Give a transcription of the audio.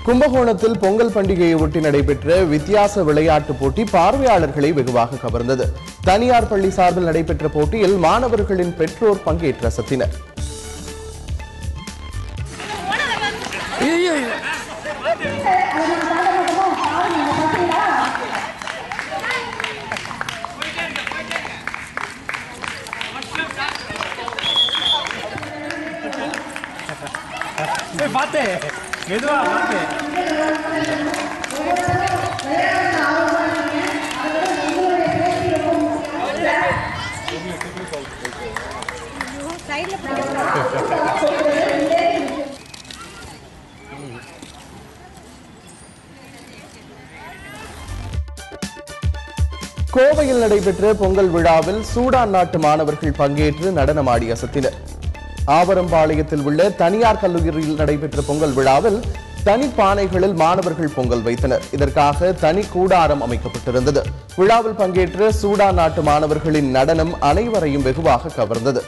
கும்பகோணத்தில் பொங்கல் பண்டிகையை ஒட்டி நடைபெற்ற வித்தியாச விளையாட்டுப் போட்டி பார்வையாளர்களை வெகுவாக கவர்ந்தது. தனியார் பள்ளி சார்பில் நடைபெற்ற போட்டியில் மாணவர்களின் பெற்றோர் பங்கேற்று அசத்தினர். கோவையில் நடைபெற்ற பொங்கல் விழாவில் சூடான் நாட்டு மாணவர்கள் பங்கேற்று நடனமாடி அசத்தினர். ஆவரம்பாளையத்தில் உள்ள தனியார் கல்லூரியில் நடைபெற்ற பொங்கல் விழாவில் தனிப்பானைகளில் மாணவர்கள் பொங்கல் வைத்தனர். இதற்காக தனி கூடாரம் அமைக்கப்பட்டிருந்தது. விழாவில் பங்கேற்ற சூடான் நாட்டு மாணவர்களின் நடனம் அனைவரையும் வெகுவாக கவர்ந்தது.